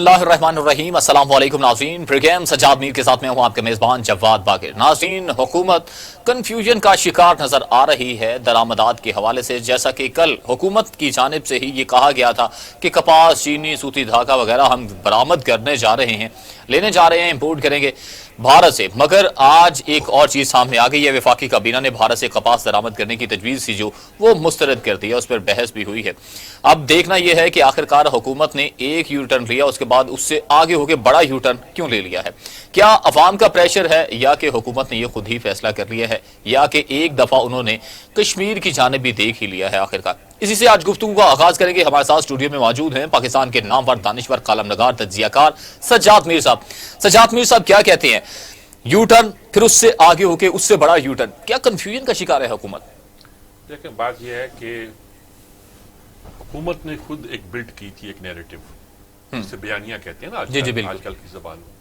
اللہ الرحمن الرحیم۔ السلام علیکم ناظرین، پروگرام سجاد میر کے ساتھ میں ہوں آپ کے میزبان جواد باقر۔ ناظرین، حکومت کنفیوژن کا شکار نظر آ رہی ہے درآمدات کے حوالے سے، جیسا کہ کل حکومت کی جانب سے ہی یہ کہا گیا تھا کہ کپاس، چینی، سوتی دھاگا وغیرہ ہم برآمد کرنے جا رہے ہیں، لینے جا رہے ہیں، امپورٹ کریں گے بھارت سے۔ مگر آج ایک اور چیز سامنے آ گئی ہے، وفاقی کابینہ نے بھارت سے کپاس درآمد کرنے کی تجویز تھی جو وہ مسترد کر دی ہے، اس پر بحث بھی ہوئی ہے۔ اب دیکھنا یہ ہے کہ آخرکار حکومت نے ایک یو ٹرن لیا، اس کے بعد اس سے آگے ہو کے بڑا یو ٹرن کیوں لے لیا ہے؟ کیا عوام کا پریشر ہے، یا کہ حکومت نے یہ خود ہی فیصلہ کر لیا ہے، یا کہ ایک دفعہ انہوں نے کشمیر کی جانب بھی دیکھ ہی لیا ہے آخرکار؟ اسی سے آج گفتگو کا آغاز کریں گے۔ ہمارے ساتھ اسٹوڈیو میں موجود ہیں پاکستان کے نامور دانشور، کالم نگار، تجزیہ کار سجاد میر صاحب۔ سجاد میر صاحب، کیا کہتے ہیں؟ یو ٹرن، پھر اس سے آگے ہو کے اس سے بڑا یو ٹرن، کیا کنفیوژن کا شکار ہے حکومت؟ دیکھیں، بات یہ ہے کہ حکومت نے خود ایک بلڈ کی تھی ایک نیریٹو، جسے بیانیہ کہتے ہیں نا آج کل کی زبان میں۔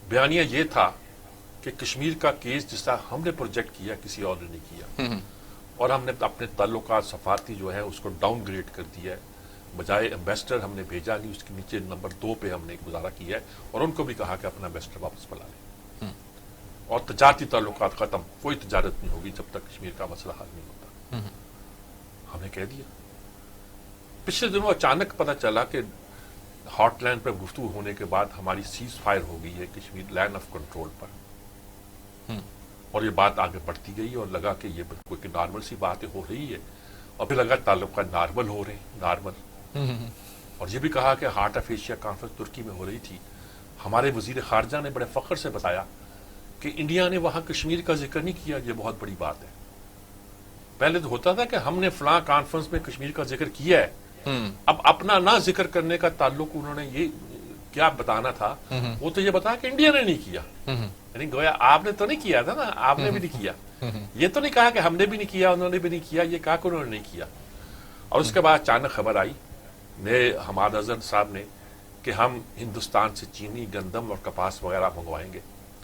بیانیہ یہ تھا کہ کشمیر کا کیس جس طرح ہم نے پروجیکٹ کیا کسی اور نے نہیں کیا، اور ہم نے اپنے تعلقات سفارتی جو ہے اس کو ڈاؤن گریڈ کر دیا ہے، بجائے ایمبیسڈر ہم نے بھیجا نہیں، اس کے نیچے نمبر 2 پہ ہم نے ایک مظاہرہ کیا ہے، اور ان کو بھی کہا کہ اپنا ایمبیسڈر واپس بلا لیں، اور تجارتی تعلقات ختم، کوئی تجارت نہیں ہوگی جب تک کشمیر کا مسئلہ حل نہیں ہوتا۔ ہم نے کہہ دیا۔ پچھلے دنوں اچانک پتہ چلا کہ ہاٹ لائن پر گفتگو ہونے کے بعد ہماری سیز فائر ہو گئی ہے کشمیر لائن آف کنٹرول پر، اور یہ بات آگے بڑھتی گئی اور لگا کہ یہ کوئی نارمل سی باتیں ہو رہی ہے، اور پھر لگا تعلقات نارمل ہو رہے ہیں، نارمل۔ اور یہ بھی کہا کہ ہارٹ آف ایشیا کانفرنس ترکی میں ہو رہی تھی، ہمارے وزیر خارجہ نے بڑے فخر سے بتایا کہ انڈیا نے وہاں کشمیر کا ذکر نہیں کیا، یہ بہت بڑی بات ہے۔ پہلے تو ہوتا تھا کہ ہم نے فلاں کانفرنس میں کشمیر کا ذکر کیا ہے، اب اپنا نہ ذکر کرنے کا تعلق انہوں نے یہ کیا بتانا تھا، وہ تو یہ بتایا کہ انڈیا نے نہیں کیا، یعنی گویا آپ نے تو نہیں کیا تھا نا، آپ نے بھی نہیں کیا، یہ تو نہیں کہا کہ ہم نے بھی نہیں کیا، انہوں نے بھی نہیں کیا، یہ کہا کہ انہوں نے نہیں کیا۔ اور اس کے بعد اچانک خبر آئی نئے حماد اظہر صاحب نے کہ ہم ہندوستان سے چینی، گندم اور کپاس وغیرہ منگوائیں گے،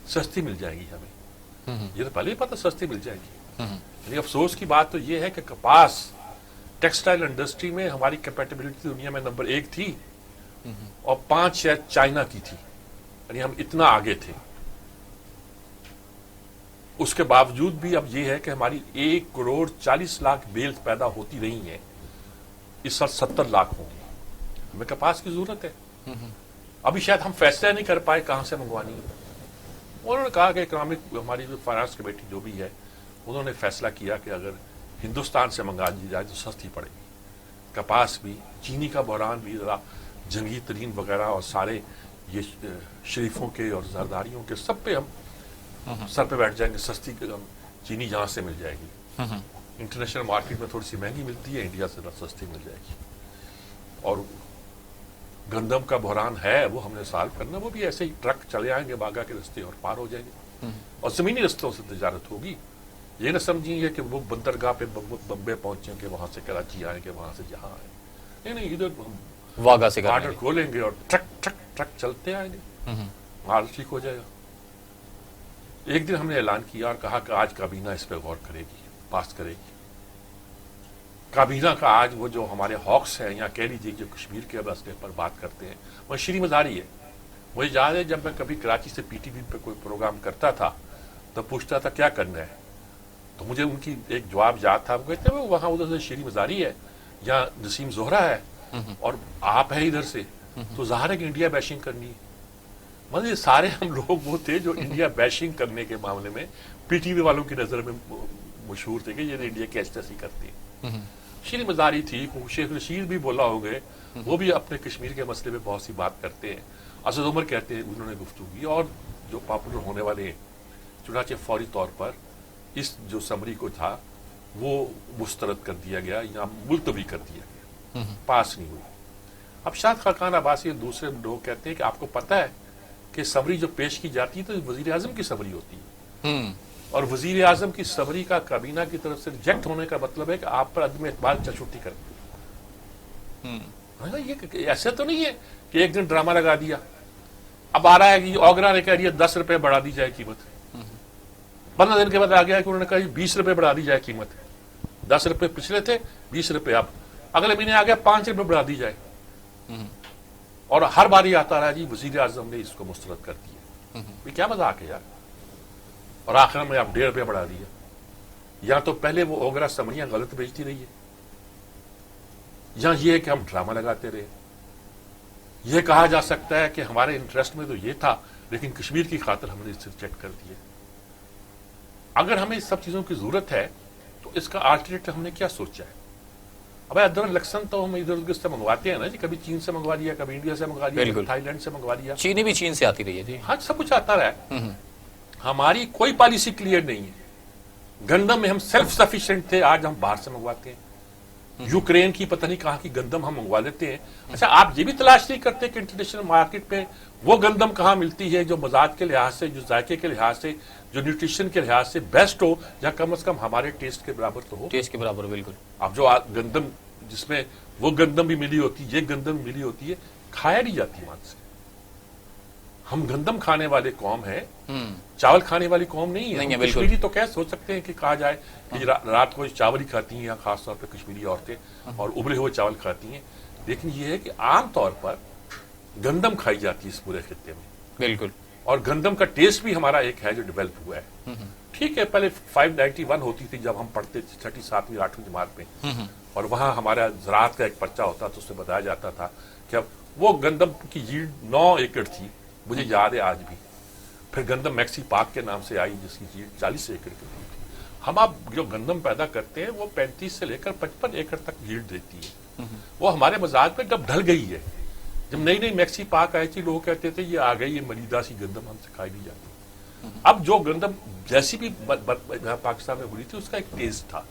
سستی مل جائے گی ہمیں۔ یہ تو پہلے ہی پتہ سستی مل جائے گی۔ یعنی افسوس کی بات تو یہ ہے کہ کپاس ٹیکسٹائل انڈسٹری میں ہماری کیپیٹیبلٹی دنیا میں نمبر 1 تھی، اور 5 شاید چائنا کی تھی، یعنی ہم اتنا آگے تھے۔ اس کے باوجود بھی اب یہ ہے کہ ہماری 1 کروڑ 40 لاکھ بیلز پیدا ہوتی رہی ہیں، اس سال 70 لاکھ ہوں گی۔ ہمیں کپاس کی ضرورت ہے، ابھی شاید ہم فیصلہ نہیں کر پائے کہاں سے منگوانی ہے۔ انہوں نے کہا کہ اکنامک ہماری جو فائنانس کمیٹی جو بھی ہے، انہوں نے فیصلہ کیا کہ اگر ہندوستان سے منگا دی جائے تو سستی پڑے گی، کپاس بھی، چینی کا بحران بھی ذرا جنگی ترین وغیرہ، اور سارے یہ شریفوں کے اور زرداریوں کے سب پہ ہم سر پہ بیٹھ جائیں گے، سستی چینی جہاں سے مل جائے گی، انٹرنیشنل مارکیٹ میں تھوڑی سی مہنگی ملتی ہے، انڈیا سے سستی مل جائے گی۔ اور گندم کا بحران ہے، وہ ہم نے سالو کرنا، وہ بھی ایسے ہی ٹرک چلے آئیں گے باغا کے رستے اور پار ہو جائیں گے، اور زمینی رستوں سے تجارت ہوگی۔ یہ نہ سمجھیں کہ وہ بندرگاہ پہ بمبے پہنچیں گے، وہاں سے کراچی آئیں گے، وہاں سے جہاں آئیں، نہیں، ادھر واگا سے بارڈر کھولیں گے اور ٹرک چلتے آئیں گے، مال ٹھیک ہو جائے گا۔ ایک دن ہم نے اعلان کیا اور کہا کہ آج کابینہ اس پہ غور کرے گی، پاس کرے گی۔ کابینہ کا آج وہ جو ہمارے ہاکس ہیں، یا کہہ لیجیے جو کشمیر کے مسئلے پر بات کرتے ہیں، وہ شری مزاری ہے۔ مجھے یاد ہے جب میں کبھی کراچی سے پی ٹی وی پہ کوئی پروگرام کرتا تھا تو پوچھتا تھا کیا کرنا ہے، تو مجھے ان کی ایک جواب یاد تھا، وہ کہتے ہیں وہاں ادھر سے شری مزاری ہے یا نسیم زہرا ہے اور آپ ہیں ادھر سے، تو ظاہر ہے کہ انڈیا بیشنگ کرنی ہے۔ مطلب یہ سارے ہم لوگ وہ تھے جو انڈیا بیشنگ کرنے کے معاملے میں پی ٹی وی والوں کی نظر میں مشہور تھے کہ یہ انڈیا کی ایسی کرتی ہے۔ شری مزاری تھی، شیخ رشید بھی بولا ہو گئے، وہ بھی اپنے کشمیر کے مسئلے میں بہت سی بات کرتے ہیں، اسد عمر کہتے ہیں انہوں نے گفتگو کی، اور جو پاپولر ہونے والے ہیں۔ چنانچہ فوری طور پر اس جو سمری کو تھا وہ مسترد کر دیا گیا یا ملتوی کر دیا گیا، پاس نہیں ہوئی۔ اب شاید خاقان عباسی اور دوسرے لوگ کہتے ہیں کہ آپ کو پتہ ہے کہ سمری جو پیش کی جاتی ہے تو وزیر اعظم کی سمری ہوتی ہے، اور وزیر اعظم کی سمری کا کابینہ کی طرف سے ریجیکٹ ہونے کا مطلب ہے کہ آپ پر عدم اعتماد چھٹی کر دی۔ یہ ایسا تو نہیں ہے کہ ایک دن ڈرامہ لگا دیا، اب آ رہا ہے کہ اوگرا نے کہہ دیا 10 روپے بڑھا دی جائے قیمت، 15 دن کے بعد آ گیا کہ انہوں نے کہا 20 روپے بڑھا دی جائے قیمت، 10 روپے پچھلے تھے، 20 روپے اب اگلے مہینے آ گیا 5 روپے بڑھا دی جائے، اور ہر بار یہ آتا رہا جی وزیر اعظم نے اس کو مسترد کر دیا. یہ کیا مذاق ہے یار. اور آخر میں آپ 1.5 روپیہ بڑھا دیا. یا تو پہلے وہ اوگرا سمریاں غلط بیچتی رہی ہے، یا یہ ہے کہ ہم ڈرامہ لگاتے رہے. یہ کہا جا سکتا ہے کہ ہمارے انٹرسٹ میں تو یہ تھا لیکن کشمیر کی خاطر ہم نے اسے ریجیکٹ کر دیا. اگر ہمیں اس سب چیزوں کی ضرورت ہے تو اس کا آلٹرنیٹو ہم نے کیا سوچا ہے؟ اب ادھر الیکشن تو ہم ادھر ادھر سے منگواتے ہیں نا جی، کبھی چین سے منگوا لیا، کبھی انڈیا سے منگوا لیا، کبھی تھائی لینڈ سے منگوا لیا. چینی بھی چین سے آتی رہی ہے جی. ہاں سب کچھ آتا رہا ہے. ہماری کوئی پالیسی کلیئر نہیں ہے. گندم میں ہم سیلف سفیشینٹ تھے، آج ہم باہر سے منگواتے ہیں. یوکرین کی پتہ نہیں کہاں کی گندم ہم منگوا لیتے ہیں. اچھا آپ یہ بھی تلاش نہیں کرتے کہ انٹرنیشنل مارکیٹ میں وہ گندم کہاں ملتی ہے جو مزاج کے لحاظ سے، جو ذائقے کے لحاظ سے، جو نیوٹریشن کے لحاظ سے بیسٹ ہو، یا کم از کم ہمارے ٹیسٹ کے برابر تو ہو. ٹیسٹ کے برابر بالکل. اب جو گندم جس میں وہ گندم بھی ملی ہوتی ہے، یہ گندم بھی ملی ہوتی ہے، کھایا نہیں جاتی وہاں سے. ہم گندم کھانے والے قوم ہیں، چاول کھانے والی قوم نہیں ہے. کشمیری تو کیا سوچ سکتے ہیں کہ کہا جائے کہ رات کو چاول ہی کھاتی ہیں، یا خاص طور پہ کشمیری عورتیں اور ابلے ہوئے چاول کھاتی ہیں. لیکن یہ ہے کہ عام طور پر گندم کھائی جاتی ہے اس پورے خطے میں. بالکل. اور گندم کا ٹیسٹ بھی ہمارا ایک ہے جو ڈیولپ ہوا ہے. ٹھیک ہے پہلے 591 ہوتی تھی جب ہم پڑھتے تھے 6ٹھی 7ویں 8ویں جماعت میں، اور وہاں ہمارا زراعت کا ایک پرچہ ہوتا تھا، اس سے بتایا جاتا تھا کہ اب وہ گندم کی ییلڈ 9 ایکڑ تھی، مجھے یاد ہے آج بھی. پھر گندم میکسی پاک کے نام سے آئی جس کی ییلڈ 40 ایکڑ کی تھی. ہم اب جو گندم پیدا کرتے ہیں وہ 35 سے لے کر 55 ایکڑ تک ییلڈ دیتی ہے. وہ ہمارے مزاج پہ جب ڈھل گئی ہے. جب نئی نئی میکسی پاک آئی تھی لوگ کہتے تھے یہ آ گئی یہ ملیدہ سی گندم ہم سے کھائی نہیں جاتی. اب جو گندم جیسی بھی پاکستان میں ہوئی تھی اس کا ایک ٹیسٹ تھا،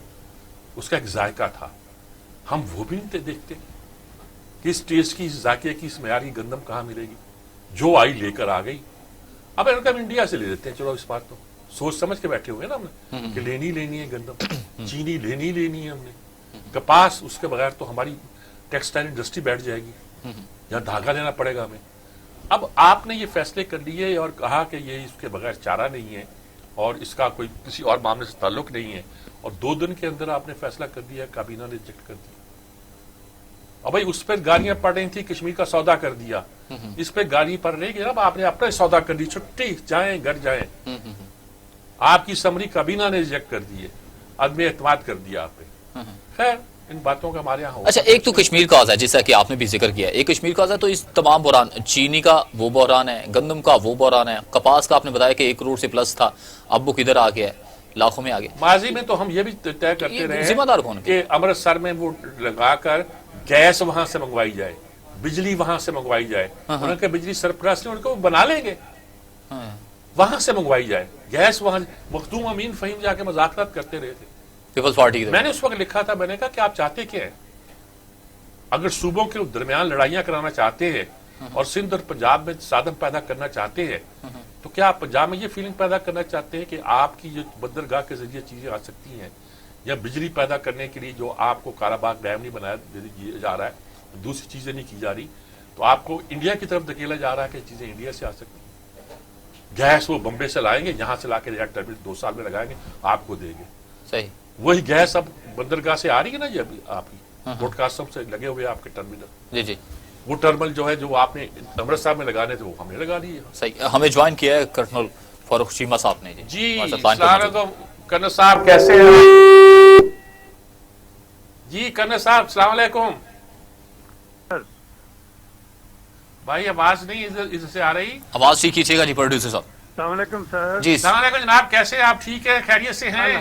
اس کا ایک ذائقہ تھا. ہم وہ بھی نہیں دیکھتے کہ اس ٹیسٹ کی، اس ذائقے کی، اس معیاری گندم کہاں ملے گی. جو آئی لے کر آ گئی. اب ہم انڈیا سے لے لیتے ہیں. چلو اس بات تو سوچ سمجھ کے بیٹھے ہوئے نا ہم نے کہ لینی ہے گندم. چینی لینی ہے ہم نے. کپاس اس کے بغیر تو ہماری ٹیکسٹائل انڈسٹری بیٹھ جائے گی، یا دھاگا لینا پڑے گا ہمیں. اب آپ نے یہ فیصلے کر لیے اور کہا کہ یہ اس کے بغیر چارہ نہیں ہے اور اس کا کوئی کسی اور معاملے سے تعلق نہیں ہے، اور 2 دن کے اندر آپ نے فیصلہ کر دیا، کابینہ نے ریجیکٹ کر دیا. اب بھائی اس پہ گالیاں پڑ رہی تھی کشمیر کا سودا کر دیا، اس پہ گالی پڑ رہی کہ اب آپ نے اپنا سودا کر دی، چھٹی جائیں گھر جائیں. آپ کی سمری کابینہ نے ریجیکٹ کر دی ہے، عدم اعتماد کر دیا آپ پہ. خیر ان باتوں کا ہمارے یہاں. اچھا ایک تو کشمیر کا ہے جیسا کہ آپ نے بھی ذکر کیا ہے، ایک کشمیر کا ہے تو اس تمام بحران، چینی کا وہ بحران ہے، گندم کا وہ بحران ہے، کپاس کا آپ نے بتایا کہ 1 کروڑ سے پلس تھا، اب وہ کدھر آ گیا ہے، لاکھوں میں آ گیا. ماضی میں تو ہم یہ بھی طے کرتے رہے ذمہ دار کون کہ امرتسر میں وہ لگا کر گیس وہاں سے منگوائی جائے، بجلی وہاں سے منگوائی جائے. ان کے بجلی سرپرست ان کو بنا لیں گے، وہاں سے منگوائی جائے گیس. وہاں مخدوم امین فہیم جا کے مذاکرات کرتے رہے تھے پیپلز پارٹی. میں نے اس وقت لکھا تھا، میں نے کہا کہ آپ چاہتے کیا ہیں؟ اگر صوبوں کے درمیان لڑائیاں کرانا چاہتے ہیں اور سندھ اور پنجاب میں تصادم پیدا کرنا چاہتے ہیں تو کیا آپ پنجاب میں یہ فیلنگ پیدا کرنا چاہتے ہیں کہ آپ کی جو بندرگاہ کے ذریعے چیزیں آ سکتی ہیں، یا بجلی پیدا کرنے کے لیے جو آپ کو کارا باغ ڈیم نہیں بنایا جا رہا ہے، دوسری چیزیں نہیں کی جا رہی، تو آپ کو انڈیا کی طرف دھکیلا جا رہا ہے کہ چیزیں انڈیا سے آ سکتی ہیں. گیس وہ بمبے سے لائیں گے، یہاں سے لا کے ٹرمینل 2 سال میں لگائیں گے، آپ کو دیں گے. صحیح. وہی گیس اب بندرگاہ سے آ رہی ہے نا، یہ آپ کی بروڈ کاسٹر سے لگے ہوئے آپ کے ٹرمینل. جی جی. وہ ٹرمینل جو ہے جو آپ نے امرتسر میں لگانے تھے وہ ہم نے لگا دیے. صحیح. ہمیں جوائن کیا ہے کرنل فاروق چیمہ صاحب نے. جی السلام علیکم کرنل صاحب، کیسے ہیں؟ جی کرنل صاحب السلام علیکم. بھائی آواز نہیں ادھر سے آ رہی. آواز ٹھیک کیجیے گا جی پروڈیوسر صاحب. السلام علیکم سر. جی السلام علیکم جناب، کیسے ہیں آپ؟ ٹھیک ہے، خیریت سے ہیں؟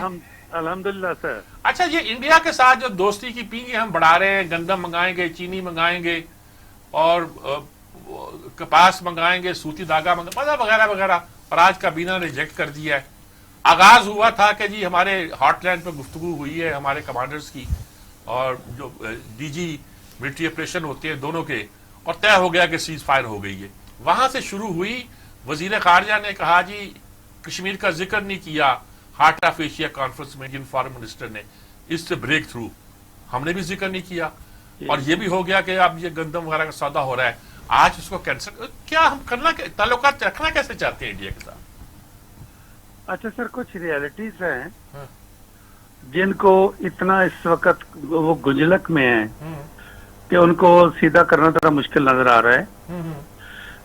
الحمدللہ سر. اچھا یہ انڈیا کے ساتھ جو دوستی کی پینگیں ہم بڑھا رہے ہیں، گندم منگائیں گے، چینی منگائیں گے، اور کپاس منگائیں گے، سوتی دھاگا منگائیں وغیرہ وغیرہ، اور آج کابینہ نے ریجیکٹ کر دیا ہے. آغاز ہوا تھا کہ جی ہمارے ہاٹ لینڈ پہ گفتگو ہوئی ہے ہمارے کمانڈرز کی اور جو ڈی جی ملٹری آپریشن ہوتے ہیں دونوں کے، اور طے ہو گیا کہ سیز فائر ہو گئی ہے. وہاں سے شروع ہوئی. وزیر خارجہ نے کہا جی کشمیر کا ذکر نہیں کیا ہارٹ آف ایشیا کانفرنس میں، جن فارن منسٹر نے اس سے بریک تھرو، ہم نے بھی ذکر نہیں کیا. اور یہ بھی ہو گیا کہ اب یہ گندم وغیرہ کا سودا ہو رہا ہے، آج اس کو کینسل. کیا ہم کرنا، تعلقات رکھنا کیسے چاہتے ہیں انڈیا کے ساتھ؟ اچھا سر، کچھ ریالٹیز ہیں جن کو اتنا اس وقت وہ گجلک میں ہیں کہ ان کو سیدھا کرنا ذرا مشکل نظر آ رہا ہے.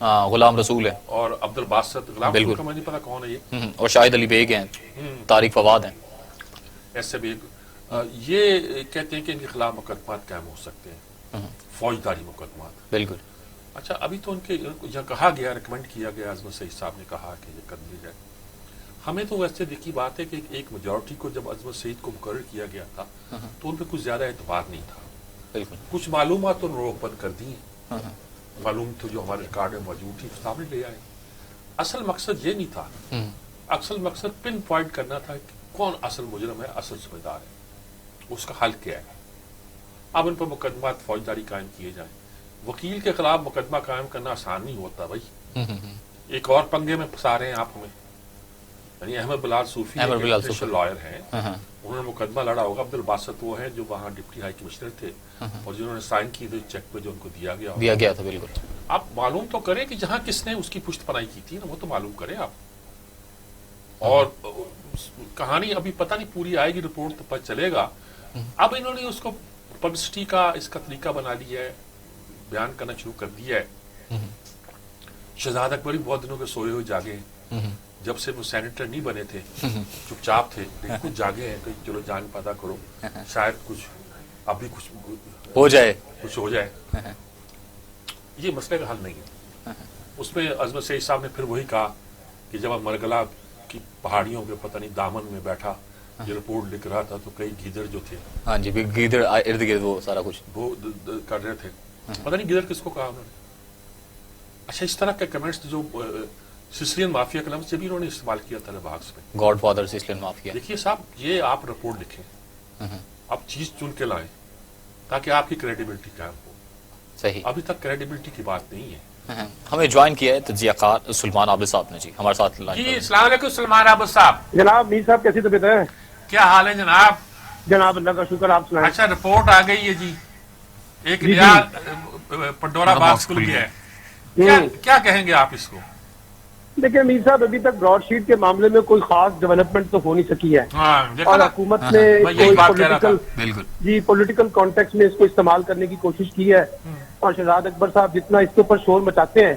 غلام رسول ہے اور عبد الباسط، غلام رسول کا مجھے نہیں پتا کون ہے یہ، اور شاہد علی بیگ ہیں، طارق فواد ہیں. ایسے بھی یہ کہتے ہیں کہ ان کے خلاف مقدمات قائم ہو سکتے ہیں، فوجداری مقدمات. بالکل. اچھا ابھی تو ان کے یہاں کہا گیا، ریکمینڈ کیا گیا، عظمت سعید صاحب نے کہا کہ یہ کر لی جائے. ہمیں تو ویسے دیکھی بات ہے کہ ایک میجورٹی کو جب عظمت سعید کو مقرر کیا گیا تھا تو ان پہ کچھ زیادہ اعتبار نہیں تھا. بالکل. کچھ معلومات تو روک بند کر دی ہیں، معلوم تو جو ہمارے ریکارڈ میں موجود تھی سامنے لے آئے. اصل مقصد یہ نہیں تھا، اصل مقصد پن پوائنٹ کرنا تھا کہ کون اصل مجرم ہے، اصل ذمہ دار ہے، اس کا حل کیا ہے. اب ان پر مقدمات فوجداری قائم کیے جائیں. وکیل کے خلاف مقدمہ قائم کرنا آسان نہیں ہوتا بھائی. ایک اور پنگے میں پھنسا رہے ہیں آپ ہمیں. یعنی احمد بلال صوفی اسپیشل لائر ہیں، انہوں نے مقدمہ لڑا ہوگا. عبد الباسط وہ ہیں جو وہاں ڈپٹی ہائی کمشنر تھے اور جنہوں نے سائن کی تھی چیک پہ جو ان کو دیا گیا تھا. بالکل. آپ معلوم تو کریں کہ جہاں کس نے اس کی پشت پناہی کی تھی نا، وہ تو معلوم کریں آپ. اور کہانی ابھی پتہ نہیں پوری آئے گی، رپورٹ تو پتہ چلے گا. اب انہوں نے اس کو پبلسٹی کا اس کا طریقہ بنا لیا ہے، بیان کرنا شروع کر دیا ہے. شہزاد اکبر بھی بہت دنوں کے سوئے ہوئے جاگے ہیں، جب سے وہ سینیٹر نہیں بنے تھے چپ چاپ تھے، لیکن کچھ جاگے ہیں کہ چلو جان پتا کرو، شاید کچھ ابھی کچھ ہو جائے. یہ مسئلے کا حل نہیں ہے. اس میں عظمت سعید صاحب نے پھر وہی کہا کہ جب مرگلا کی پہاڑیوں کے پتہ نہیں دامن میں بیٹھا یہ رپورٹ لکھ رہا تھا تو کئی گیدڑ جو تھے، ہاں جی، گیدڑ ارد گرد وہ سارا کچھ وہ کر رہے تھے. پتہ نہیں گیدڑ کس کو کہا انہوں نے. اچھا اس طرح کے کمنٹس جو سسلین مافیا کا لفظ بھی انہوں نے استعمال کیا تھا باکس میں، گاڈ فادر سسلین مافیا. دیکھیے صاحب، یہ آپ رپورٹ لکھیں، آپ چیز چن کے لائیں تاکہ آپ کی کریڈیبلٹی قائم ہو. صحیح. ابھی تک کریڈیبلٹی کی بات نہیں ہے. ہمیں جوائن کیا ہے تجزیہ کار سلمان عابد صاحب نے جی ہمارے ساتھ. جی السلام علیکم سلمان عابد صاحب. جناب میر صاحب کیسی طبیعت ہے؟ کیا حال ہے جناب؟ جناب اللہ کا شکر، آپ سنائیں. اچھا رپورٹ آ گئی ہے جی، ایک نیا پنڈورا باکس کھل گیا ہے، کیا کہیں گے آپ اس کو؟ دیکھیں میر صاحب، ابھی تک براڈ شیٹ کے معاملے میں کوئی خاص ڈیولپمنٹ تو ہو نہیں سکی ہے، اور حکومت نے پولیٹیکل کانٹیکس میں اس کو استعمال کرنے کی کوشش کی ہے. اور شہزاد اکبر صاحب جتنا اس کے اوپر شور مچاتے ہیں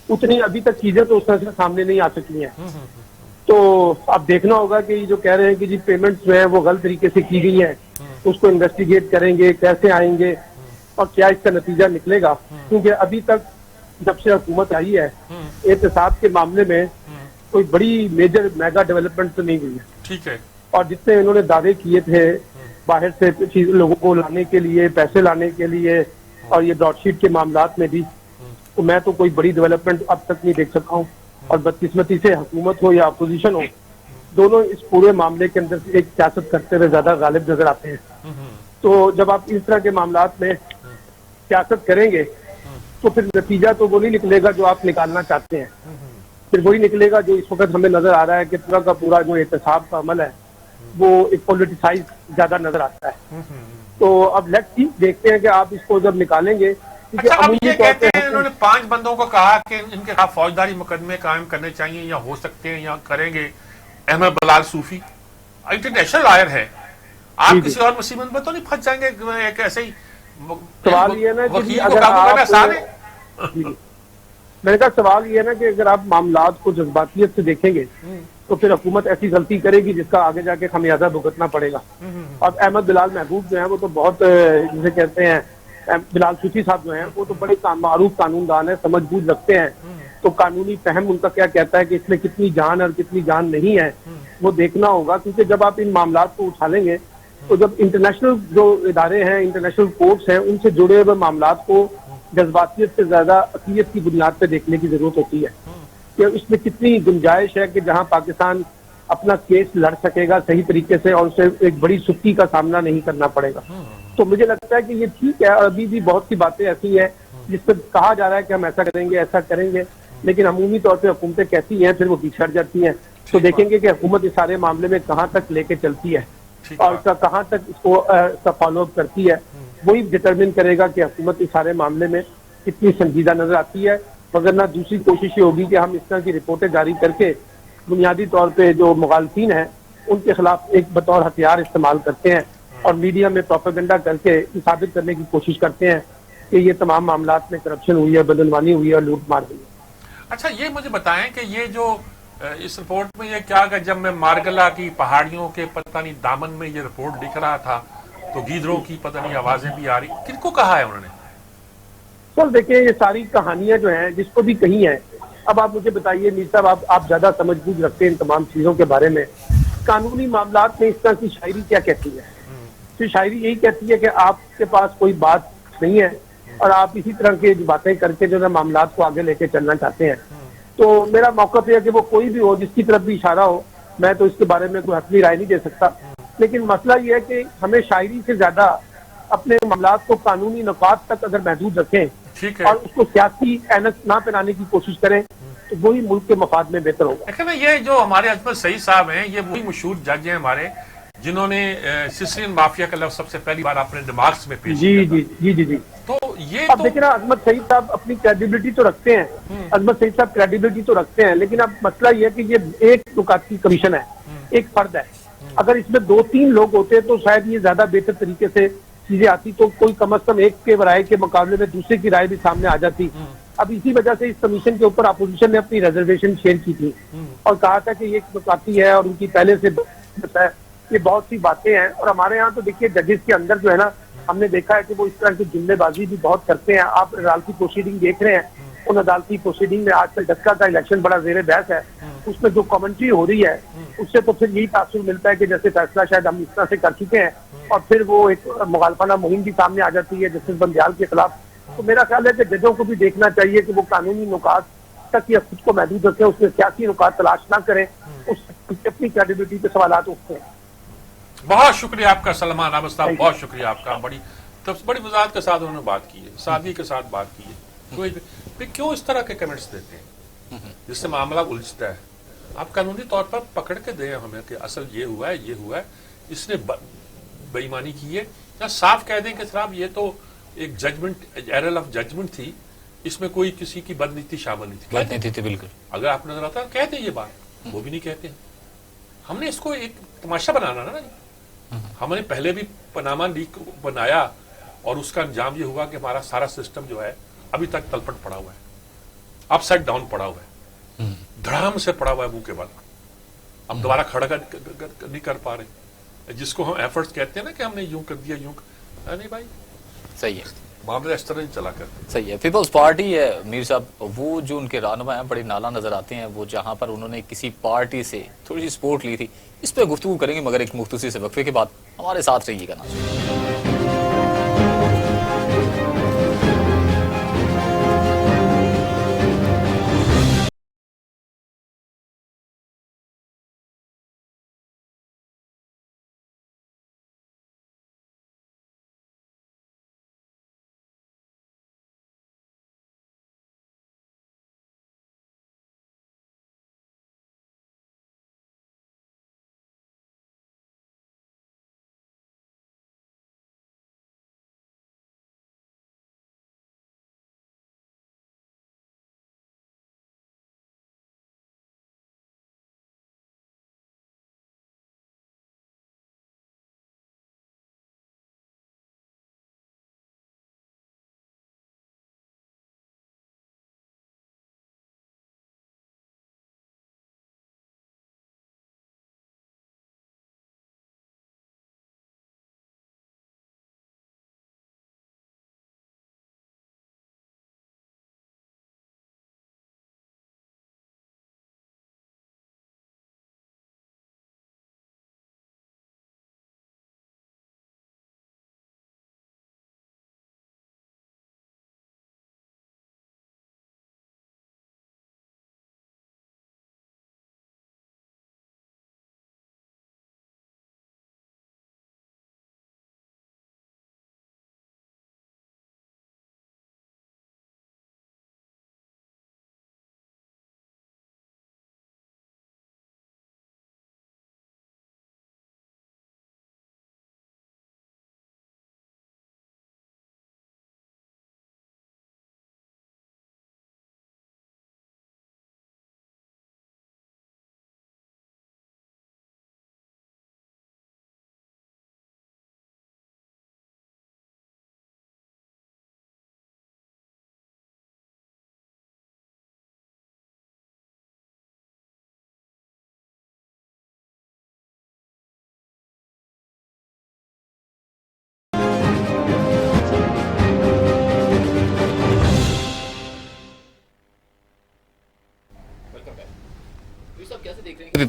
اتنی ابھی تک چیزیں تو اس طرح سے سامنے نہیں آ سکی ہیں. تو اب دیکھنا ہوگا کہ یہ جو کہہ رہے ہیں کہ جی پیمنٹس جو ہیں وہ غلط طریقے سے کی گئی ہیں، اس کو انویسٹیگیٹ کریں گے، کیسے آئیں گے اور کیا اس کا نتیجہ نکلے گا. کیونکہ ابھی تک جب سے حکومت آئی ہے احتساب کے معاملے میں کوئی بڑی میجر میگا ڈیولپمنٹ تو نہیں ہوئی ہے. ٹھیک ہے. اور جتنے انہوں نے دعوے کیے تھے باہر سے لوگوں کو لانے کے لیے، پیسے لانے کے لیے، اور یہ براڈ شیٹ کے معاملات میں بھی، تو میں تو کوئی بڑی ڈیولپمنٹ اب تک نہیں دیکھ سکا ہوں. اور بدقسمتی سے حکومت ہو یا اپوزیشن ہو، دونوں اس پورے معاملے کے اندر ایک سیاست کرتے ہوئے زیادہ غالب نظر آتے ہیں. تو جب آپ اس طرح کے معاملات میں سیاست کریں گے تو پھر نتیجہ تو وہ نہیں نکلے گا جو آپ نکالنا چاہتے ہیں، پھر وہی نکلے گا جو اس وقت ہمیں نظر آ رہا ہے کہ پورا کا پورا جو احتساب کا عمل ہے وہ ایک پولیٹیسائز زیادہ نظر آتا ہے. تو اب لیٹس سی، دیکھتے ہیں کہ آپ اس کو جب نکالیں گے. اچھا اب یہ کہتے ہیں انہوں نے 5 بندوں کو کہا کہ ان کے خلاف فوجداری مقدمے قائم کرنے چاہیے یا ہو سکتے ہیں یا کریں گے. احمد بلال صوفی انٹرنیشنل لائر ہے، آپ کسی اور مصیبت میں تو نہیں پھنس جائیں گے؟ ایک ایسے ہی سوال یہ ہے نا کہ اگر آپ میں نے کہا سوال یہ ہے نا کہ اگر آپ معاملات کو جذباتیت سے دیکھیں گے تو پھر حکومت ایسی غلطی کرے گی جس کا آگے جا کے خمیازہ بھگتنا پڑے گا. اور احمد بلال محبوب جو ہیں وہ تو بہت جسے کہتے ہیں بلال صوفی صاحب جو ہیں وہ تو بڑے معروف قانون دان ہیں، سمجھ بوجھ رکھتے ہیں. تو قانونی فہم ان کا کیا کہتا ہے کہ اس میں کتنی جان اور کتنی جان نہیں ہے وہ دیکھنا ہوگا. کیونکہ جب آپ ان معاملات کو اچھالیں گے تو جب انٹرنیشنل جو ادارے ہیں، انٹرنیشنل کورٹس ہیں، ان سے جڑے ہوئے معاملات کو جذباتیت سے زیادہ عقیدت کی بنیاد پہ دیکھنے کی ضرورت ہوتی ہے کہ اس میں کتنی گنجائش ہے کہ جہاں پاکستان اپنا کیس لڑ سکے گا صحیح طریقے سے اور اسے ایک بڑی سختی کا سامنا نہیں کرنا پڑے گا. تو مجھے لگتا ہے کہ یہ ٹھیک ہے. ابھی بھی بہت سی باتیں ایسی ہیں جس پہ کہا جا رہا ہے کہ ہم ایسا کریں گے ایسا کریں گے، لیکن عمومی طور پہ حکومتیں کہتی ہیں پھر وہ پیچھے ہٹ جاتی ہیں. تو دیکھیں گے کہ حکومت اس سارے معاملے میں کہاں تک لے کے چلتی ہے اور کہاں تک اس کو فالو اپ کرتی ہے. وہی ڈٹرمن کرے گا کہ حکومت اس سارے معاملے میں کتنی سنجیدہ نظر آتی ہے. مگر نہ دوسری کوشش یہ ہوگی کہ ہم اس طرح کی رپورٹیں جاری کر کے بنیادی طور پہ جو مخالفین ہیں ان کے خلاف ایک بطور ہتھیار استعمال کرتے ہیں اور میڈیا میں پروپیگنڈا کر کے ثابت کرنے کی کوشش کرتے ہیں کہ یہ تمام معاملات میں کرپشن ہوئی ہے, بدعنوانی ہوئی ہے اور لوٹ مار ہوئی ہے. اچھا یہ مجھے بتائیں کہ یہ جو اس رپورٹ میں یہ کیا کہ جب میں مارگلا کی پہاڑیوں کے پتہ نہیں دامن میں یہ رپورٹ لکھ رہا تھا تو گیدڑوں کی پتہ نہیں آوازیں بھی آ رہی, کن کو کہا ہے انہوں نے؟ سر دیکھیں یہ ساری کہانیاں جو ہیں جس کو بھی کہیں ہیں, اب آپ مجھے بتائیے میر صاحب, آپ زیادہ سمجھ بوجھ رکھتے ہیں ان تمام چیزوں کے بارے میں, قانونی معاملات میں اس طرح کی شاعری کیا کہتی ہے؟ تو شاعری یہی کہتی ہے کہ آپ کے پاس کوئی بات نہیں ہے اور آپ اسی طرح کی باتیں کر کے جو ہے معاملات کو آگے لے کے چلنا چاہتے ہیں. تو میرا موقف یہ ہے کہ وہ کوئی بھی ہو, جس کی طرف بھی اشارہ ہو, میں تو اس کے بارے میں کوئی حتمی رائے نہیں دے سکتا, لیکن مسئلہ یہ ہے کہ ہمیں شاعری سے زیادہ اپنے معاملات کو قانونی نفاذ تک اگر محدود رکھیں ٹھیک ہے, اور اس کو سیاسی اینک نہ پہنانے کی کوشش کریں تو وہی ملک کے مفاد میں بہتر ہوگا. دیکھیں نا یہ جو ہمارے اجمل سعید صاحب ہیں یہ وہی مشہور جج ہیں ہمارے جنہوں نے سسرین مافیا کا لفظ سب سے پہلی بار اپنے دماغ میں پیش کیا تھا. جی تو یہ اب تو دیکھیں نا, عظمت سعید صاحب اپنی کریڈیبلٹی تو رکھتے ہیں, عظمت سعید صاحب کریڈیبلٹی تو رکھتے ہیں, لیکن اب مسئلہ یہ ہے کہ یہ ایک نکاتی کمیشن ہے, ایک فرد ہے. اگر اس میں 2-3 لوگ ہوتے تو شاید یہ زیادہ بہتر طریقے سے چیزیں آتی, تو کوئی کم از کم ایک کے رائے کے مقابلے میں دوسرے کی رائے بھی سامنے آ جاتی. اب اسی وجہ سے اس کمیشن کے اوپر اپوزیشن نے اپنی ریزرویشن شیئر کی تھی اور کہا تھا کہ یہ ایک نکاتی ہے اور ان کی پہلے سے ہے, یہ بہت سی باتیں ہیں. اور ہمارے ہاں تو دیکھیے ججز کے اندر جو ہے نا, ہم نے دیکھا ہے کہ وہ اس طرح کی جملے بازی بھی بہت کرتے ہیں. آپ عدالتی پروسیڈنگ دیکھ رہے ہیں, ان عدالتی پروسیڈنگ میں آج کل ڈسکا کا الیکشن بڑا زیر بحث ہے, اس میں جو کامنٹری ہو رہی ہے اس سے تو پھر یہی تاثر ملتا ہے کہ جیسے فیصلہ شاید ہم اس طرح سے کر چکے ہیں, اور پھر وہ ایک مغالفانہ مہم بھی سامنے آ جاتی ہے جسٹس بندیال کے خلاف. تو میرا خیال ہے کہ ججوں کو بھی دیکھنا چاہیے کہ وہ قانونی نکات تک یا خود کو محدود رکھیں, اس میں سیاسی نکات تلاش نہ کریں, اس سے اپنی کریڈیبلٹی پہ سوالات اٹھتے ہیں. بہت شکریہ آپ کا سلمان احمد صاحب, بہت شکریہ آپ کا, بڑی وضاحت کے ساتھ انہوں نے بات کی ہے, سادگی کے ساتھ بات کی ہے. پھر کیوں اس طرح کے کمنٹس دیتے ہیں جس سے معاملہ الجھتا ہے؟ آپ قانونی طور پر پکڑ کے دیں ہمیں کہ اصل یہ ہوا ہے, یہ ہوا ہے, اس نے بے ایمانی کی ہے, یا صاف کہہ دیں کہ صاحب یہ تو ایک ججمنٹ, ایرر آف ججمنٹ تھی, اس میں کوئی کسی کی بدنیتی شامل نہیں تھی. بدنیتی تھی بالکل. اگر آپ نظر آتا کہتے ہیں یہ بات, وہ بھی نہیں کہتے ہیں. ہم نے اس کو ایک تماشا بنانا نا, ہم نے پہلے بھی پاناما لیک بنایا اور اس کا انجام یہ ہوا کہ ہمارا سارا سسٹم جو ہے ابھی تک تلپٹ پڑا ہوا ہے, اپ سائڈ ڈاؤن پڑا ہوا ہے, دھڑام سے پڑا ہوا ہے منہ کے بل. ہم دوبارہ کھڑا نہیں کر پا رہے, جس کو ہم ایفرٹس کہتے ہیں نا کہ ہم نے یوں کر دیا, یوں نہیں بھائی, صحیح ہے, معاملہ اس طرح نہیں چلا کر. صحیح ہے. پیپلز پارٹی ہے میر صاحب, وہ جو ان کے رہنما ہیں بڑی نالا نظر آتے ہیں, وہ جہاں پر انہوں نے کسی پارٹی سے تھوڑی سی سپورٹ لی تھی, اس پہ گفتگو کریں گے مگر ایک مختصر سے وقفے کے بعد. ہمارے ساتھ رہیے گا نا.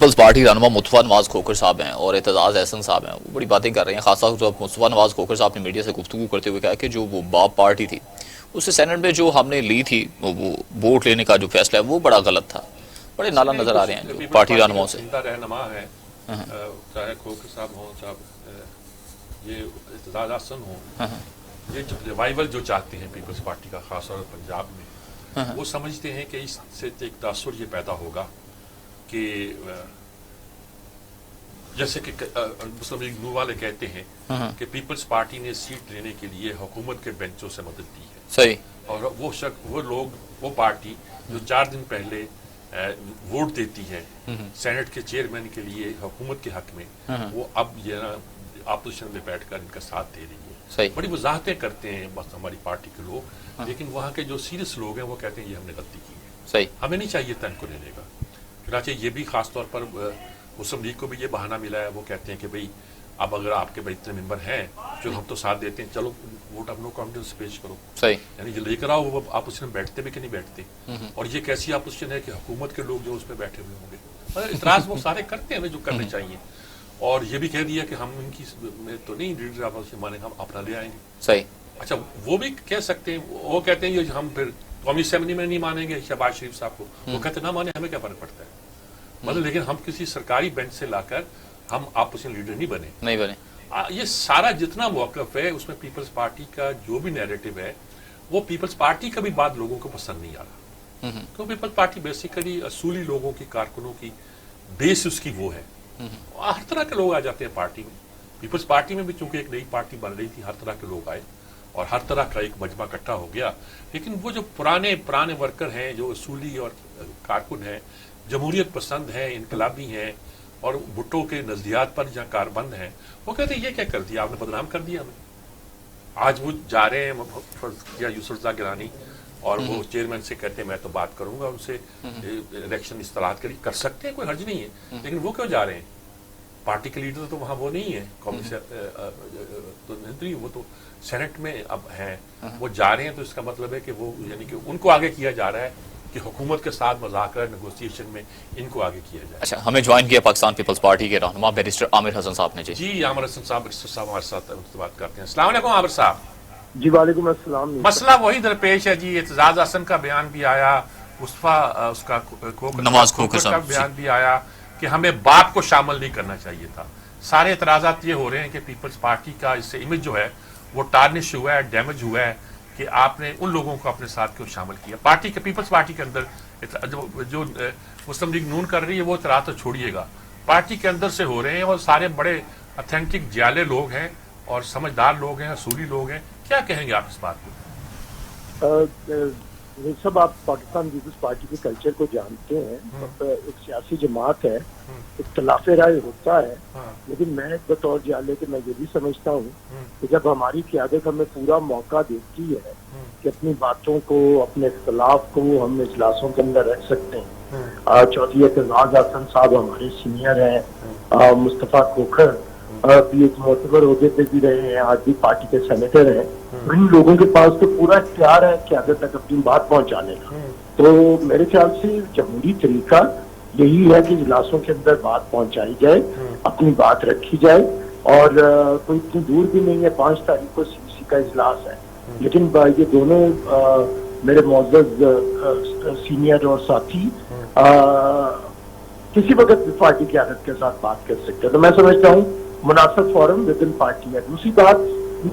پیپلز پارٹی رہنما مصطفیٰ نواز کھوکھر صاحب ہیں اور اعتزاز احسن صاحب ہیں، وہ بڑی باتیں کر رہے ہیں. خاص طور پر مصطفیٰ نواز کھوکھر صاحب نے میڈیا سے گفتگو کرتے ہوئے کہا کہ جو وہ باب پارٹی تھی اس سے سینٹ میں جو ہم نے لی تھی وہ ووٹ لینے کا جو فیصلہ ہے وہ بڑا غلط تھا. بڑے نالا نظر آ رہے ہیں جو پارٹی رہنماؤں سے. رہنما ہے چاہے کھوکھر صاحب ہوں چاہے یہ اعتزاز احسن ہوں، یہ ریوائول جو چاہتے ہیں پیپلز پارٹی کا خاص طور پر پنجاب میں، وہ سمجھتے ہیں کہ اس سے ایک تاثر یہ پیدا ہوگا کہ جیسے کہ مسلم لیگ نون والے کہتے ہیں کہ پیپلز پارٹی نے سیٹ لینے کے لیے حکومت کے بینچوں سے مدد دی ہے. صحیح. اور وہ لوگ وہ پارٹی جو 4 دن پہلے ووٹ دیتی ہے سینٹ کے چیئرمین کے لیے حکومت کے حق میں، وہ اب یہ اپوزیشن میں بیٹھ کر ان کا ساتھ دے رہی ہے. صحیح. بڑی وضاحتیں کرتے ہیں بس ہماری پارٹی کے لوگ، لیکن وہاں کے جو سیریس لوگ ہیں وہ کہتے ہیں یہ ہم نے غلطی کی ہے. صحیح. ہمیں نہیں چاہیے تھا ان کو لینے کا. چنانچہ یہ بھی خاص طور پر مسلم لیگ کو بھی یہ بہانہ ملا ہے، وہ کہتے ہیں کہ بھئی اب اگر آپ کے بھائی اتنے ممبر ہیں جو ہم تو ساتھ دیتے ہیں، چلو ووٹ آف نو کانفیڈنس پیش کرو. صحیح. یعنی یہ لے کر آؤ، وہ اپوزیشن بیٹھتے بھی کہ نہیں بیٹھتے. اور یہ کیسی اپوزیشن ہے کہ حکومت کے لوگ جو اس پہ بیٹھے ہوئے ہوں گے. اعتراض وہ سارے کرتے ہیں جو کرنے چاہیے. اور یہ بھی کہہ دیا کہ ہم ان کی میں تو نہیں لیڈر اپوزیشن مانیں گے، ہم اپنا لے آئیں گے. صحیح. اچھا وہ بھی کہہ سکتے ہیں، وہ کہتے ہیں ہم پھر قومی اسمبلی میں نہیں مانیں گے شہباز شریف صاحب کو. وہ کہتے نہ مانیں، ہمیں کیا فرق پڑتا ہے. مطلب لیکن ہم کسی سرکاری بینچ سے لا کر ہم اپوزیشن لیڈر نہیں بنے. یہ سارا جتنا موقف ہے اس میں پیپلز پارٹی کا جو بھی نیریٹو ہے، وہ پیپلز پارٹی کا بھی بات لوگوں کو پسند نہیں آ رہا. تو پیپلز پارٹی بیسیکلی اصولی لوگوں کی، کارکنوں کی بیس اس کی وہ ہے. ہر طرح کے لوگ آ جاتے ہیں پارٹی میں. پیپلز پارٹی میں بھی چونکہ ایک نئی پارٹی بن رہی تھی، ہر طرح کے لوگ آئے اور ہر طرح کا ایک مجمع اکٹھا ہو گیا. لیکن وہ جو پرانے ورکر ہیں، جو اصولی اور کارکن ہیں، جمہوریت پسند ہیں، انقلابی ہیں اور بھٹو کے نظریات پر جہاں کاربند ہیں، وہ کہتے ہیں یہ کیا کر دیا آپ نے، بدنام کر دیا ہمیں. آج وہ جا رہے ہیں یا یوسف رضا گیلانی اور وہ چیئرمین سے کہتے ہیں میں تو بات کروں گا ان سے، الیکشن اصطلاحات کر سکتے ہیں، کوئی حرج نہیں ہے. لیکن وہ کیوں جا رہے ہیں؟ پارٹی کے لیڈر تو وہاں وہ نہیں ہے، قومی تو نہیں، وہ تو سینٹ میں اب ہیں. وہ جا رہے ہیں تو اس کا مطلب ہے کہ وہ یعنی کہ ان کو آگے کیا جا رہا ہے کہ حکومت کے ساتھ مذاکرہ نیگوسیشن میں ان کو آگے کیا جائے. اچھا، ہمیں جوائن کیا پاکستان پیپلز پارٹی کے رہنما بیرسٹر عامر حسن صاحب نے. جی عامر حسن صاحب، بیرسٹر صاحب ہمارے ساتھ بات کرتے ہیں. السلام علیکم عامر صاحب. جی وعلیکم السلام. مسئلہ وہی درپیش ہے جی، اعتزاز احسن کا بیان بھی آیا، مصطفیٰ اس کا نواز کھوکھر کا بیان بھی آیا کہ ہمیں باپ کو شامل نہیں کرنا چاہیے تھا. سارے اعتراضات یہ ہو رہے ہیں کہ پیپلز پارٹی کا اس سے امیج جو ہے وہ ٹارنش ہوا ہے، ڈیمیج ہوا ہے کہ آپ نے ان لوگوں کو اپنے ساتھ کیوں شامل کیا. پارٹی کے پیپلز پارٹی کے اندر جو مسلم لیگ نون کر رہی ہے وہ اعتراض تو چھوڑیے گا، پارٹی کے اندر سے ہو رہے ہیں اور سارے بڑے اتھینٹک جیالے لوگ ہیں اور سمجھدار لوگ ہیں، اصولی لوگ ہیں. کیا کہیں گے آپ اس بات کو؟ سب آپ پاکستان پیپلز پارٹی کے کلچر کو جانتے ہیں. ایک سیاسی جماعت ہے، اختلاف رائے ہوتا ہے، لیکن میں بطور جالے کہ میں یہ بھی سمجھتا ہوں کہ جب ہماری قیادت ہمیں پورا موقع دیتی ہے کہ اپنی باتوں کو، اپنے اختلاف کو ہم اجلاسوں کے اندر رکھ سکتے ہیں. چودھری اعتزاز احسن صاحب ہمارے سینئر ہیں، مصطفیٰ کھوکھر بھی ایک معتبر عہدے پہ بھی رہے ہیں، آج بھی پارٹی کے سینیٹر ہیں. ان لوگوں کے پاس تو پورا اختیار ہے قیادت تک اپنی بات پہنچانے کا. تو میرے خیال سے جمہوری طریقہ یہی ہے کہ اجلاسوں کے اندر بات پہنچائی جائے، اپنی بات رکھی جائے. اور کوئی اتنی دور بھی نہیں ہے، 5 تاریخ کو CC کا اجلاس ہے. لیکن یہ دونوں میرے معزز سینئر اور ساتھی کسی وقت پارٹی قیادت کے ساتھ بات کر سکتے ہیں. تو میں سمجھتا ہوں مناسب فورم ود ان پارٹی ہے. دوسری بات،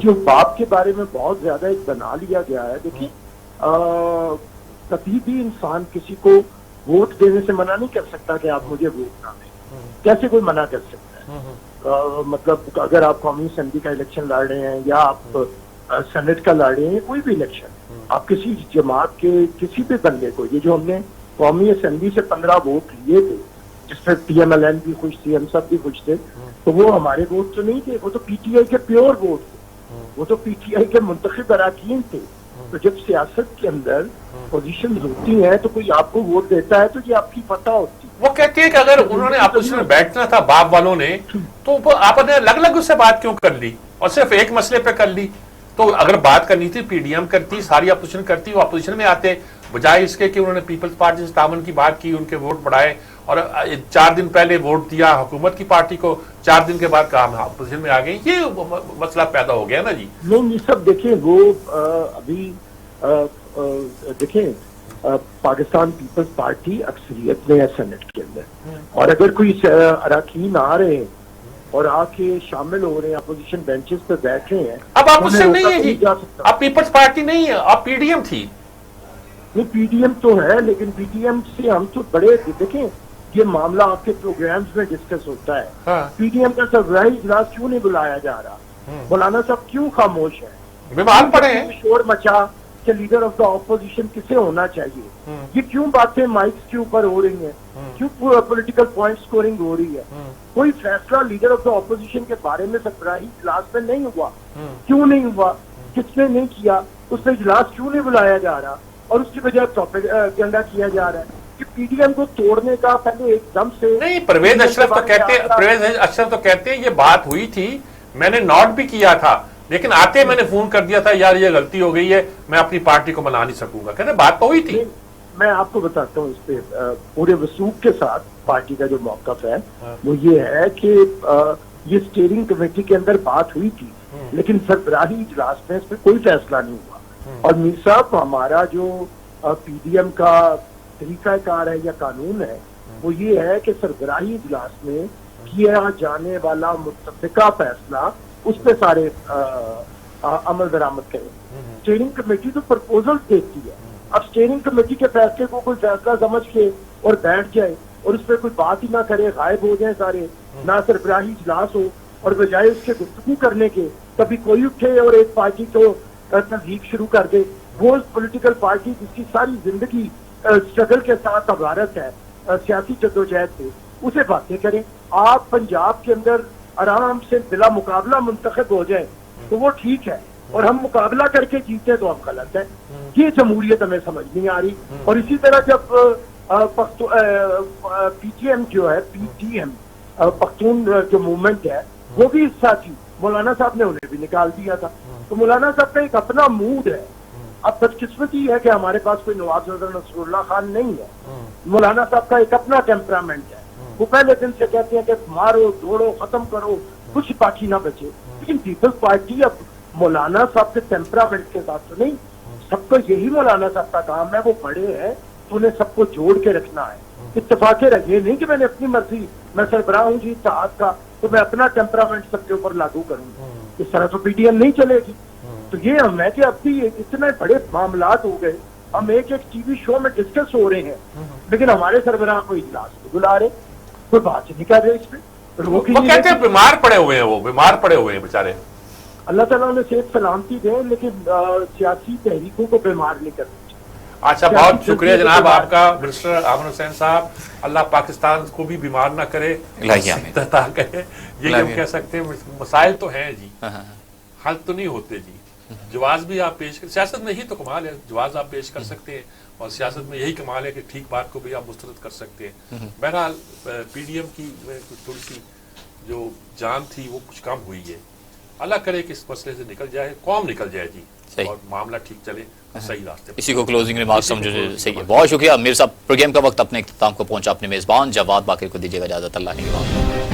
جو باپ کے بارے میں بہت زیادہ ایک بنا لیا گیا ہے، دیکھیے کبھی بھی انسان کسی کو ووٹ دینے سے منع نہیں کر سکتا کہ آپ مجھے ووٹ نہ دیں. کیسے کوئی منع کر سکتا ہے؟ مطلب اگر آپ قومی اسمبلی کا الیکشن لڑ رہے ہیں یا آپ سینٹ کا لڑ رہے ہیں، کوئی بھی الیکشن، آپ کسی جماعت کے کسی بھی بندے کو، یہ جو ہم نے قومی اسمبلی سے 15 ووٹ لیے تھے جس میں PMLN بھی خوش تھی، ہم سب بھی خوش تھے، تو وہ ہمارے ووٹ تو نہیں تھے، وہ تو PTI کے پیور ووٹ تھے، وہ تو PTI کے منتخب اراکین تھے. تو جب سیاست کے اندر پوزیشن ہوتی ہیں تو کوئی آپ کو ووٹ دیتا ہے تو یہ آپ کی فتح ہوتی ہے. وہ کہتے ہیں کہ اگر انہوں نے اپوزیشن میں بیٹھنا تھا باپ والوں نے تو آپ نے الگ الگ اس سے بات کیوں کر لی اور صرف ایک مسئلے پہ کر لی؟ تو اگر بات کرنی تھی PDM کرتی، ساری اپوزیشن کرتی، وہ اپوزیشن میں آتے، بجائے اس کے کہ انہوں نے پیپلز پارٹی سے تعاون کی بات کی, ان کے ووٹ بڑھائے, اور 4 دن پہلے ووٹ دیا حکومت کی پارٹی کو, 4 دن کے بعد کہا ہم اپوزیشن میں آ گئے, یہ مسئلہ پیدا ہو گیا نا جی. نہیں یہ سب دیکھیں, وہ ابھی دیکھیں پاکستان پیپلز پارٹی اکثریت میں ہے سینٹ کے اندر, اور اگر کوئی اراکین آ رہے ہیں اور آ کے شامل ہو رہے ہیں, اپوزیشن بینچز پہ بیٹھ رہے ہیں, اب آپ اس سے نہیں ہے جی, اب پیپلز پارٹی نہیں ہے, اب پی ڈی ایم تھی. نہیں پی ڈی ایم تو ہے, لیکن پی ڈی ایم سے ہم تو بڑے دیکھیں یہ معاملہ آپ کے پروگرامز میں ڈسکس ہوتا ہے. پی ڈی ایم کا سربراہی اجلاس کیوں نہیں بلایا جا رہا؟ مولانا صاحب کیوں خاموش ہے؟ بیمار پڑے ہیں. شور مچا کہ لیڈر آف دا اپوزیشن کسے ہونا چاہیے, یہ کیوں باتیں مائکس کے اوپر ہو رہی ہیں, کیوں پولیٹیکل پوائنٹ سکورنگ ہو رہی ہے؟ کوئی فیصلہ لیڈر آف دا اپوزیشن کے بارے میں سربراہی اجلاس میں نہیں ہوا. کیوں نہیں ہوا؟ کس نے نہیں کیا؟ اس پہ اجلاس کیوں نہیں بلایا جا رہا؟ اور اس کی بجائے پروپیگنڈا کیا جا رہا ہے کہ پی ڈی ایم کو توڑنے کا پہلے ایک دم سے. نہیں, پرویز اشرف تو کہتے ہیں یہ بات ہوئی تھی, میں نے نوٹ بھی کیا تھا, لیکن آتے میں نے فون کر دیا تھا یار یہ غلطی ہو گئی ہے, میں اپنی پارٹی کو منا نہیں سکوں گا. کہتے بات تو ہوئی تھی. میں آپ کو بتاتا ہوں اس پہ پورے وثوق کے ساتھ پارٹی کا جو موقف ہے وہ یہ ہے کہ یہ اسٹیئرنگ کمیٹی کے اندر بات ہوئی تھی, لیکن سربراہی اجلاس میں اس پہ کوئی فیصلہ نہیں ہوا. اور میر صاحب ہمارا جو پی ڈی ایم کا طریقہ کار ہے یا قانون ہے وہ یہ ہے کہ سربراہی اجلاس میں کیا جانے والا متفقہ فیصلہ اس پہ سارے عمل درآمد کریں. اسٹیئرنگ کمیٹی تو پرپوزل دیتی ہے, اب اسٹیئرنگ کمیٹی کے فیصلے کو کوئی فیصلہ سمجھ کے اور بیٹھ جائے اور اس پہ کوئی بات ہی نہ کرے, غائب ہو جائیں سارے, نہ سربراہی اجلاس ہو, اور بجائے اس کے گفتگو کرنے کے کبھی کوئی اٹھے اور ایک پارٹی کو تحریک شروع کر دے. وہ پولیٹیکل پارٹی جس کی ساری زندگی اسٹرگل کے ساتھ عبارت ہے, سیاسی جدوجہد سے, اسے باتیں کریں. آپ پنجاب کے اندر آرام سے بلا مقابلہ منتخب ہو جائیں تو وہ ٹھیک ہے, اور ہم مقابلہ کر کے جیتے تو ہم غلط ہے. یہ جمہوریت ہمیں سمجھ نہیں آ رہی. اور اسی طرح جب پی ٹی ایم جو ہے, پی ٹی ایم پختون جو موومنٹ ہے وہ بھی حصہ تھی, مولانا صاحب نے انہیں بھی نکال دیا تھا. تو مولانا صاحب کا ایک اپنا موڈ ہے. اب بدقسمتی ہے کہ ہمارے پاس کوئی نواب صدر نصر اللہ خان نہیں ہے. مولانا صاحب کا ایک اپنا ٹیمپرامنٹ ہے. وہ پہلے دن سے کہتے ہیں کہ مارو دوڑو ختم کرو, کچھ باقی نہ بچے. لیکن پیپلز پارٹی اب مولانا صاحب کے ٹیمپرامنٹ کے ساتھ تو نہیں. سب کو یہی مولانا صاحب کا کام ہے, وہ بڑے ہیں تو انہیں سب کو جوڑ کے رکھنا ہے. اتفاق رکھے نہیں کہ میں نے اپنی مرضی, میں سربراہ ہوں جی اتحاد کا تو میں اپنا ٹیمپرامنٹ سب کے اوپر لاگو کروں. اس طرح تو پی ڈی ایم نہیں چلے گی. تو یہ ہم ہے کہ اب بھی اتنے بڑے معاملات ہو گئے, ہم ایک ایک ٹی وی شو میں ڈسکس ہو رہے ہیں, لیکن ہمارے سربراہ کو اجلاس نہیں بلا رہے, کوئی بات نہیں کر رہے اس پہ. وہ کہتے ہیں بیمار پڑے ہوئے ہیں, وہ بیمار پڑے ہوئے ہیں بیچارے. اللہ تعالیٰ نے صحت سلامتی دے, لیکن سیاسی تحریکوں کو بیمار نہیں کرنا. اچھا, بہت شکریہ جناب آپ کا منسٹر عامر حسین صاحب. اللہ پاکستان کو بھی بیمار نہ کرے, عطا کرے, یہ ہم کہہ سکتے ہیں. مسائل تو ہیں جی, حل تو نہیں ہوتے جی. جواز بھی آپ پیش کر, سیاست میں یہی تو کمال ہے, جواز آپ پیش کر سکتے ہیں, اور سیاست میں یہی کمال ہے کہ ٹھیک بات کو بھی آپ مسترد کر سکتے ہیں. بہرحال پی ڈی ایم کی تھوڑی سی جو جان تھی وہ کچھ کم ہوئی ہے. اللہ کرے کہ اس مسئلے سے نکل جائے, قوم نکل جائے جی, اور معاملہ ٹھیک چلے, صحیح راستے. اسی کو کلوزنگ ریمارکس سمجھو. صحیح ہے, بہت شکریہ میر صاحب. پروگرام کا وقت اپنے اختتام کو پہنچا. اپنے میزبان جواد باقر کو دیجیے گا اجازت. اللہ نے